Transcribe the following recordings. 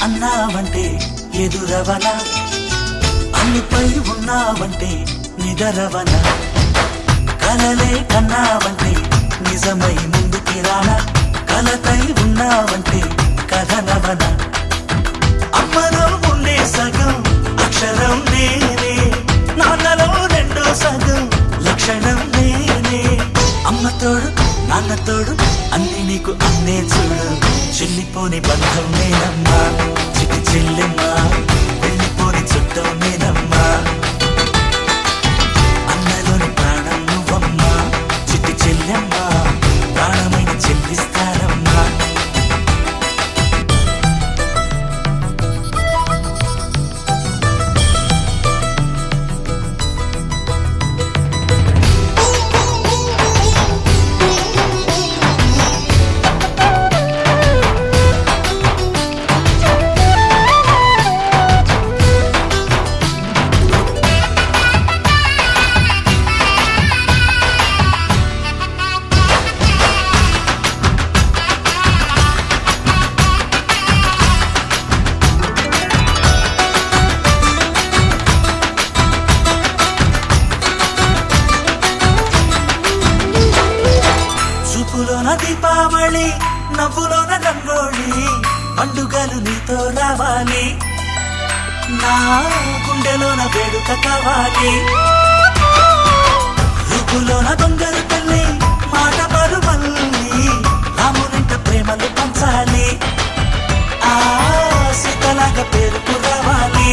అన్నావంటే ఎదురవనా, అన్నిపై ఉన్నావంటే నిదరవనా, కలలే కన్నావంటే నిజమై ముందుకి రానా, కలతై ఉన్నావంటే కథనవనా. అమ్మలో ఉండే సగం అక్షరం నేనే, నాన్నలో రెండో సగం లక్షణం నేనే. అమ్మతోడు నాన్నతోడు అన్ని నీకు అన్నే చూడు, చెల్లిపోని బంధం నేనమ్మా, చిట్టి చెల్లెమ్మా, వెళ్ళిపోని చుట్టం నేనమ్మా. అన్నలోని ప్రాణం నువ్వమ్మా, చిట్టి చెల్లెమ్మా, ప్రాణమైన చెల్లిస్తానమ్మా. చూపులోన దీపావళి, నవ్వులోన రంగోళి, పండుగలు నీతో రావాలి, నా గుండెలోన వేడుక కావాలి. రూపులోన దొంగలు తల్లి, మాట పరువల్లి, రామునింట ప్రేమలు పంచాలి, ఆ సీతలాగా పేరుకు రావాలి.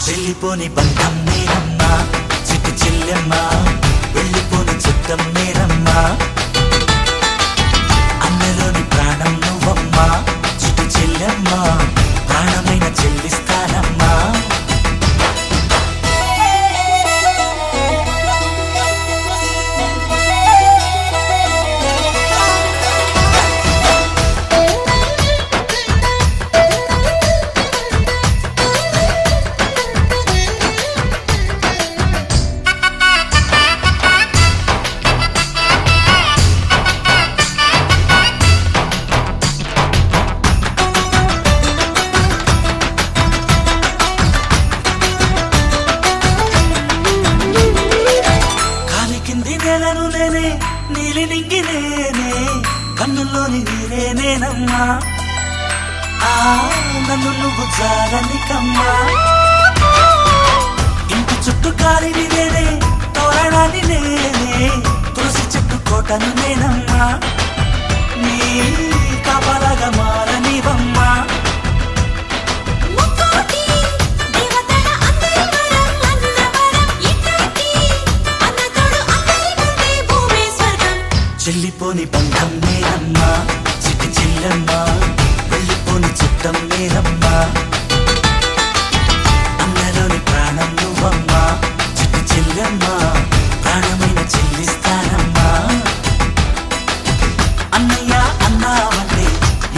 వెళ్ళిపోని బంధం నేనమ్మా, చిట్టి చెల్లెమ్మా, వెళ్ళిపోని చుట్టం నేనమ్మా. అన్నలోని ప్రాణం నువ్వమ్మా, చిట్టి చెల్లెమ్మా, ప్రాణమైన చెల్లిస్తానమ్మా. నేలను నేనే, నీలి నింగి నేనే, కన్నుల్లోని నీరే నేనమ్మా, ఆ నన్ను నువ్వు జారనికమ్మా. ఇంటి చుట్టూ కాలిని నేనే, తోరణాన్ని నేనే, తులసి చెట్టు కోటను నేనమ్మా, నీ కాపలాగా మారనివమ్మా. చెల్లిపోని బంధం నేనమ్మా, చిట్టి చెల్లెమ్మా, వెళ్ళిపోని చుట్టం నేనమ్మా. అన్నలోని ప్రాణం నువ్వమ్మా, చిట్టి చెల్లెమ్మా, ప్రాణమైన చెల్లిస్తానమ్మా. అన్నయ్య అన్నావంటే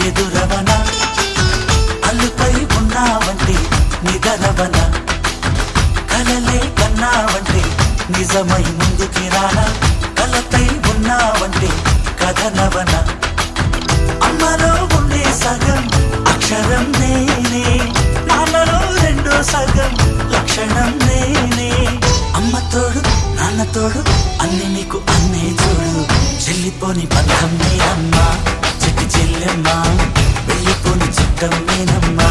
ఎదురవనా, అల్లుపై ఉన్నావంటే నిదరవనా, కలలే కన్నావంటే నిజమై ముందుకి రానా, కలతై ఉన్నావంటే కథనవన. అమ్మలో ఉండే సగం అక్షరం నేనే, నాన్నలో రెండో సగం లక్షణం నేనే. అమ్మతోడు నాన్నతోడు అన్ని నీకు అన్నే చూడు, చెల్లిపోని బంధం నేనమ్మా, చిట్టి చెల్లెమ్మా, వెళ్ళిపోని చుట్టం నేనమ్మా.